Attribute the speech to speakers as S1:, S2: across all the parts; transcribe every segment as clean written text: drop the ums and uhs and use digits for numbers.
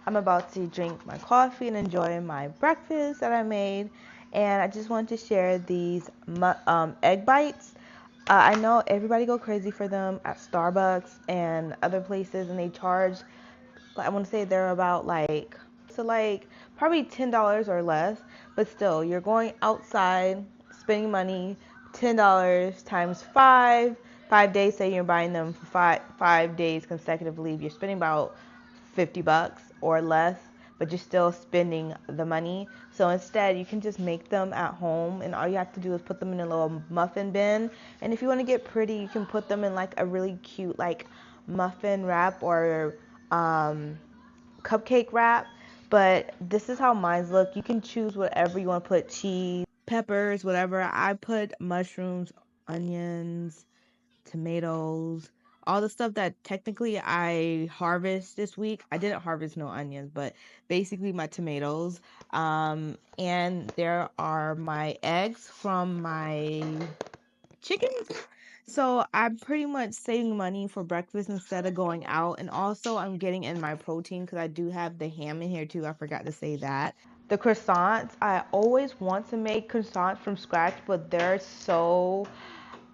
S1: I'm about to drink my coffee and enjoy my breakfast that I made. And I just wanted to share these egg bites. I know everybody go crazy for them at Starbucks and other places, and they charge, I want to say they're about like probably $10 or less, but still, you're going outside, spending money, $10 times 5 days. Say you're buying them for five days consecutively. You're spending about $50 or less, but you're still spending the money. So instead, you can just make them at home, and all you have to do is put them in a little muffin bin. And if you want to get pretty, you can put them in like a really cute like muffin wrap or cupcake wrap. But this is how mine look. You can choose whatever you want to put: cheese, peppers, whatever. I put mushrooms, onions, tomatoes, all the stuff that technically I harvest this week. I didn't harvest no onions, but basically my tomatoes. And there are my eggs from my chickens. So I'm pretty much saving money for breakfast instead of going out. And also I'm getting in my protein because I do have the ham in here too. I forgot to say that. The croissants, I always want to make croissants from scratch, but they're so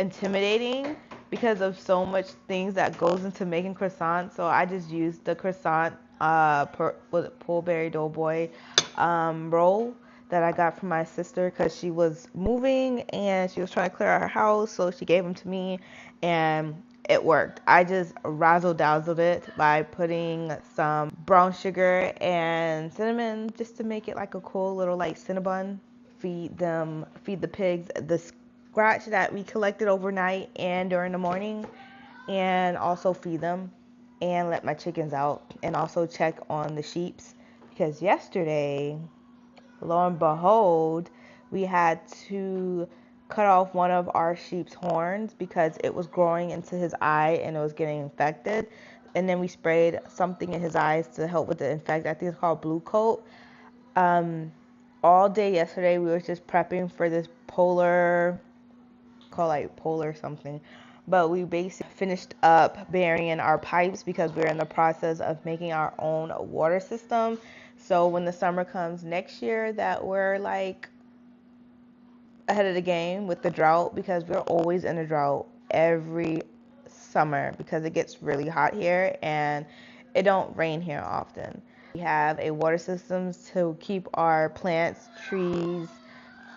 S1: intimidating because of so much things that goes into making croissants. So I just used the croissant Pullberry Doughboy roll that I got from my sister because she was moving and she was trying to clear out her house, so she gave them to me and it worked. I just razzle dazzled it by putting some brown sugar and cinnamon just to make it like a cool little like Cinnabon. Feed the pigs the scratch that we collected overnight and during the morning, and also feed them and let my chickens out and also check on the sheeps because yesterday, lo and behold, we had to cut off one of our sheep's horns because it was growing into his eye and it was getting infected. And then we sprayed something in his eyes to help with the infection. I think it's called blue coat. All day yesterday we were just prepping for this polar something. But we basically finished up burying our pipes because we're in the process of making our own water system. So when the summer comes next year, that we're like ahead of the game with the drought, because we're always in a drought every summer because it gets really hot here and it don't rain here often. We have a water system to keep our plants, trees,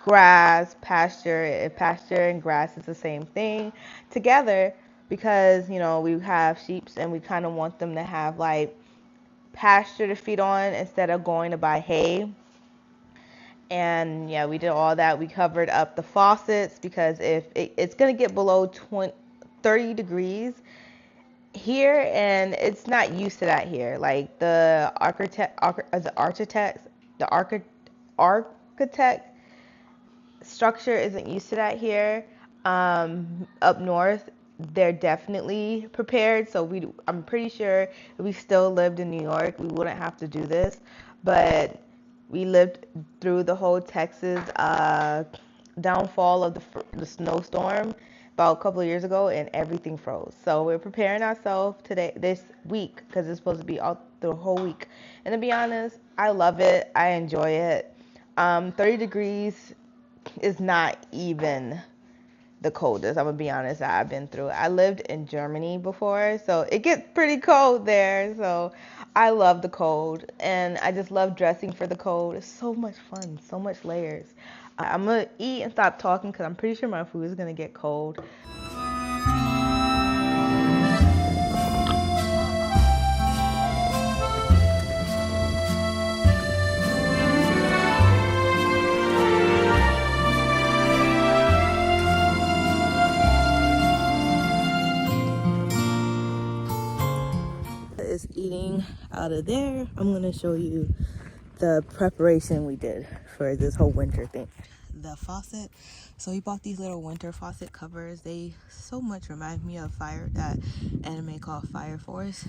S1: grass, pasture. If pasture and grass is the same thing together, because we have sheep and we kind of want them to have like pasture to feed on instead of going to buy hay. And yeah, we did all that. We covered up the faucets because if it's going to get below 30 degrees here, and it's not used to that here. Like the architect structure isn't used to that here. Up north, they're definitely prepared. So I'm pretty sure if we still lived in New York, we wouldn't have to do this. But we lived through the whole Texas downfall of the snowstorm about a couple of years ago, and everything froze. So we're preparing ourselves this week because it's supposed to be out the whole week. And to be honest, I love it. I enjoy it. 30 degrees is not even the coldest. I'm gonna be honest, that I've been through. I lived in Germany before, so it gets pretty cold there. So I love the cold, and I just love dressing for the cold. It's so much fun, so much layers. I'm gonna eat and stop talking because I'm pretty sure my food is gonna get cold. Is eating out of there. I'm gonna show you the preparation we did for this whole winter thing. The faucet. So we bought these little winter faucet covers. They so much remind me of that anime called Fire Force.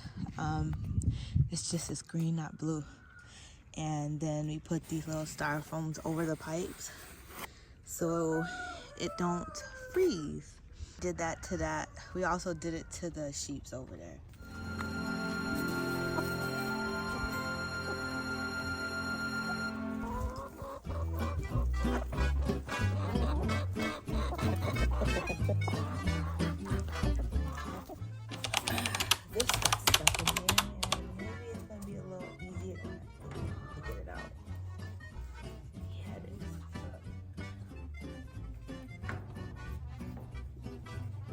S1: It's just this green, not blue. And then we put these little styrofoams over the pipes so it don't freeze. Did that to that. We also did it to the sheeps over there.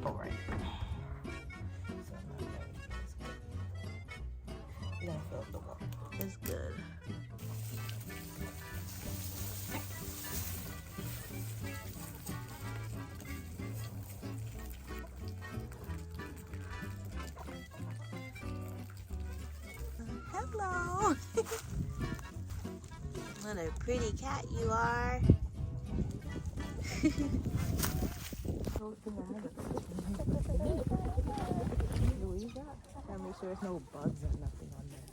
S1: Alright. So now we're gonna fill up the water. It's good. Hello. What a pretty cat you are. Louisa, gotta make sure there's no bugs or nothing on there.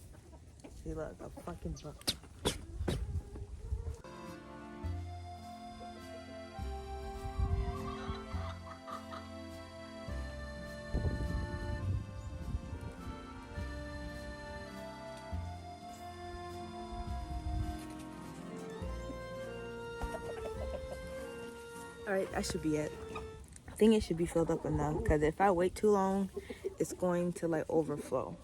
S1: See, look, a fucking bug. Alright, that should be it. I think it should be filled up enough because if I wait too long, it's going to like overflow.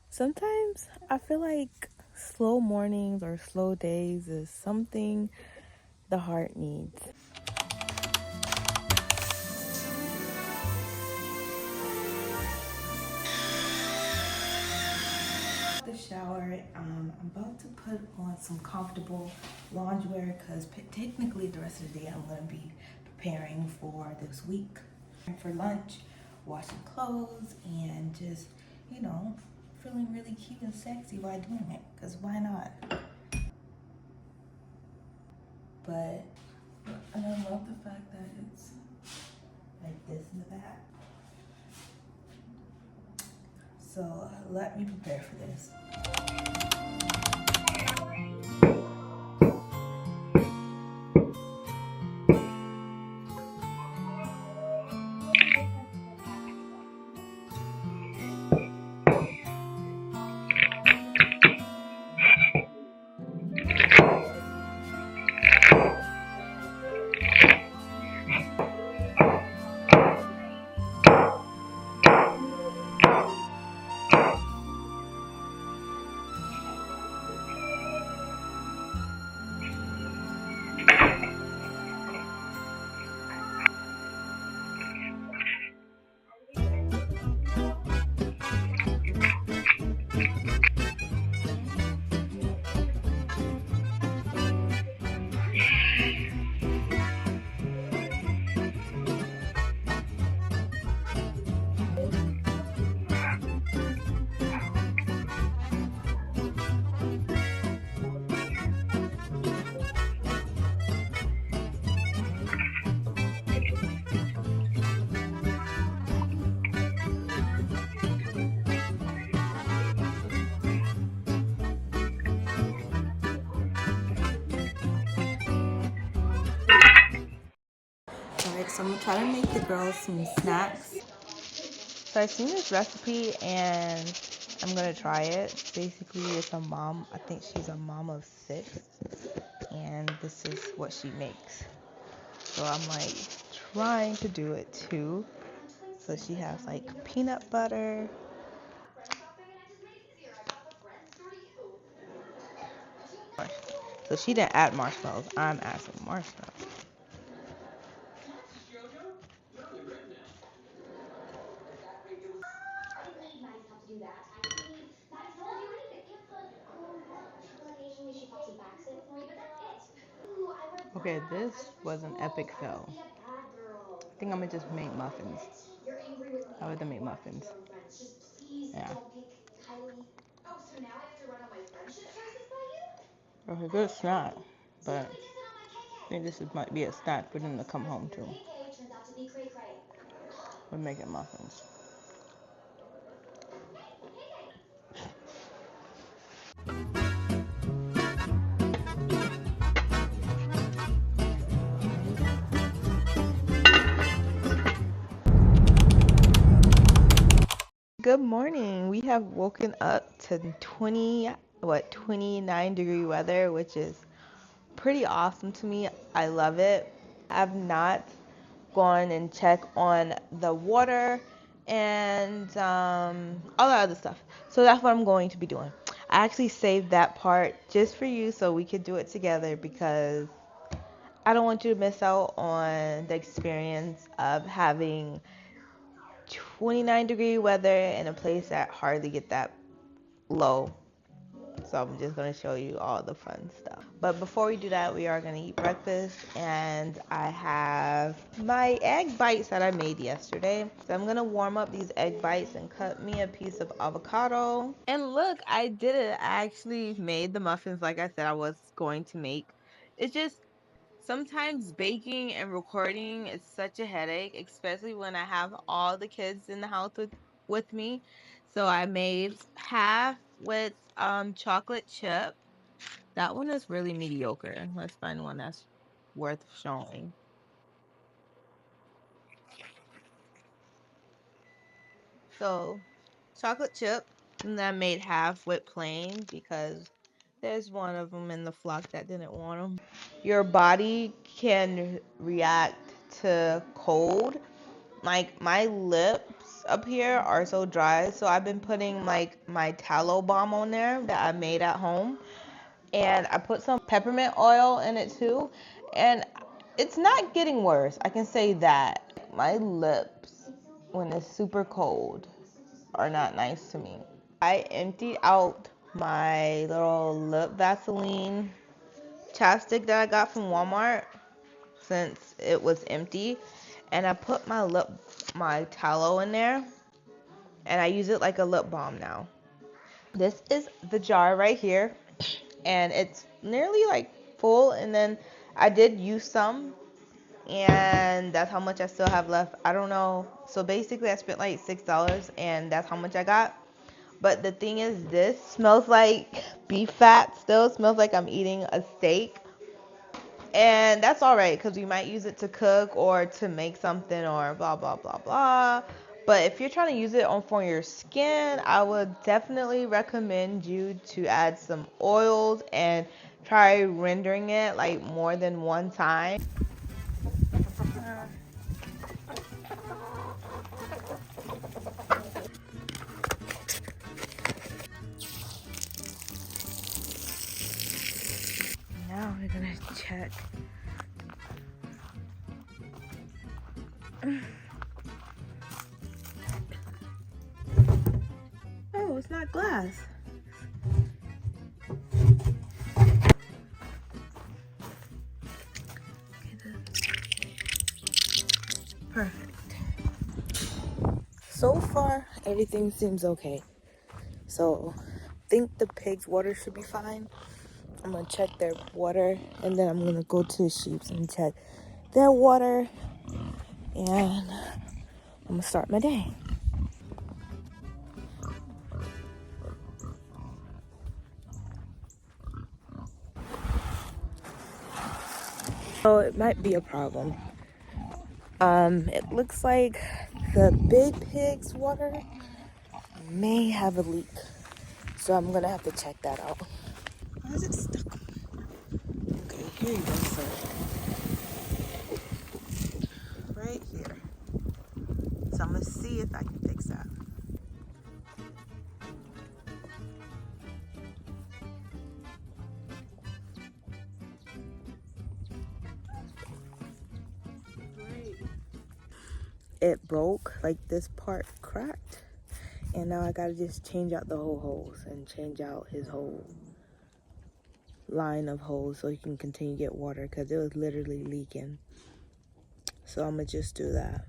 S1: Sometimes I feel like slow mornings or slow days is something the heart needs. The shower, I'm about to put on some comfortable loungewear because technically the rest of the day I'm going to be preparing for this week. For lunch, washing clothes, and just, you know, feeling really cute and sexy while doing it, because why not? But, and I love the fact that it's like this in the back. So let me prepare for this. Alright, so I'm gonna try to make the girls some snacks. So I seen this recipe and I'm gonna try it. Basically, it's a mom. I think she's a mom of 6, and this is what she makes. So I'm like trying to do it too. So she has like peanut butter. So she didn't add marshmallows. I'm adding marshmallows. Okay, this was an epic fail. I think I'm gonna just make muffins. I would make muffins. Yeah. Okay, good snack, but I think this might be a snack for them to come home to. We're making muffins. Good morning. We have woken up to 29-degree weather, which is pretty awesome to me. I love it. I've not gone and checked on the water and all that other stuff. So that's what I'm going to be doing. I actually saved that part just for you so we could do it together because I don't want you to miss out on the experience of having 29-degree weather in a place that hardly get that low. So I'm just going to show you all the fun stuff. But before we do that, we are going to eat breakfast. And I have my egg bites that I made yesterday. So I'm going to warm up these egg bites and cut me a piece of avocado. And look, I did it. I actually made the muffins like I said I was going to make. It's just sometimes baking and recording is such a headache, especially when I have all the kids in the house with me. So I made half with chocolate chip. That one is really mediocre. Let's find one that's worth showing. So chocolate chip, and then I made half with plain because there's one of them in the flock that didn't want them. Your body can react to cold. Like my lips up here are so dry, so I've been putting like my tallow balm on there that I made at home, and I put some peppermint oil in it too, and it's not getting worse. I can say that. My lips, when it's super cold, are not nice to me. I emptied out my little lip Vaseline chapstick that I got from Walmart since it was empty, and I put my tallow in there, and I use it like a lip balm now. This is the jar right here, and it's nearly like full, and then I did use some, and that's how much I still have left. I don't know. So basically I spent like $6, and that's how much I got. But the thing is, this smells like beef fat still. It smells like I'm eating a steak. And that's all right because we might use it to cook or to make something or blah, blah, blah, blah. But if you're trying to use it on for your skin, I would definitely recommend you to add some oils and try rendering it like more than one time. Now we're gonna check. Oh, it's not glass. Perfect. So far, everything seems okay. So, I think the pigs' water should be fine. I'm gonna check their water, and then I'm gonna go to the sheep and check their water, and I'm gonna start my day. So it might be a problem. It looks like the big pig's water may have a leak, so I'm gonna have to check that out. Why is it stuck? Okay, here you go, sir. Right here. So I'm gonna see if I can fix that. It broke, like this part cracked, and now I gotta just change out the whole hose and change out his whole line of hose so he can continue to get water because it was literally leaking. So I'm gonna just do that.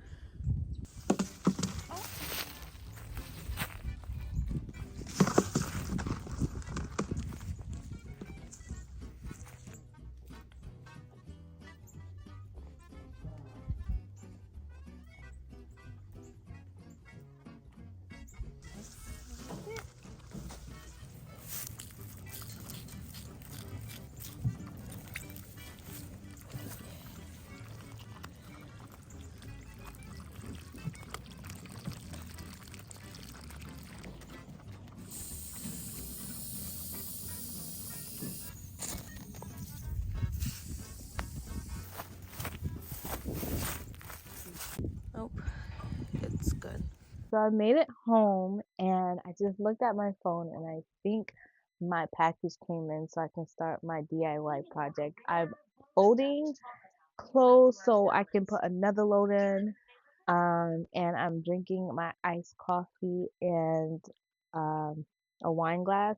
S1: Nope, it's good. So I made it home, and I just looked at my phone, and I think my package came in so I can start my DIY project. I'm folding clothes so I can put another load in, And I'm drinking my iced coffee and a wine glass.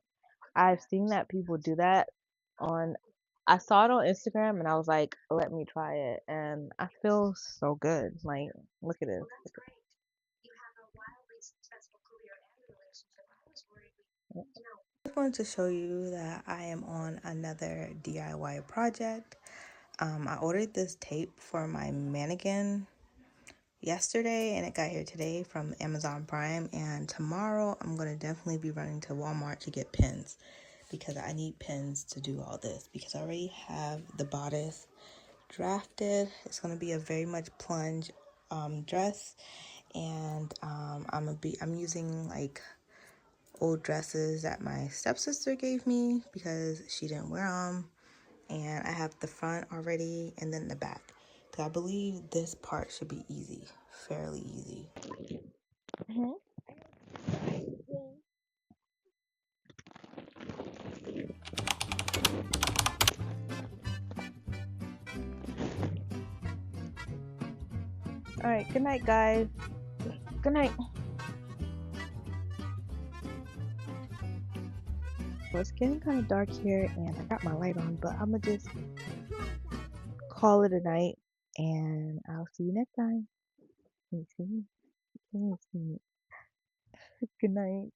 S1: I've seen that people do that on I saw it on Instagram and I was like, let me try it. And I feel so good. Like, look at this. I just wanted to show you that I am on another DIY project. I ordered this tape for my mannequin yesterday and it got here today from Amazon Prime, and tomorrow I'm going to definitely be running to Walmart to get pins because I need pins to do all this because I already have the bodice drafted. It's going to be a very much plunge dress, and I'm using like old dresses that my stepsister gave me because she didn't wear them, and I have the front already and then the back. So I believe this part should be easy, fairly easy. All right, good night, guys. Good night. Well, it's getting kind of dark here, and I got my light on, but I'm gonna just call it a night, and I'll see you next time. Can you see me? Can you see me? Good night.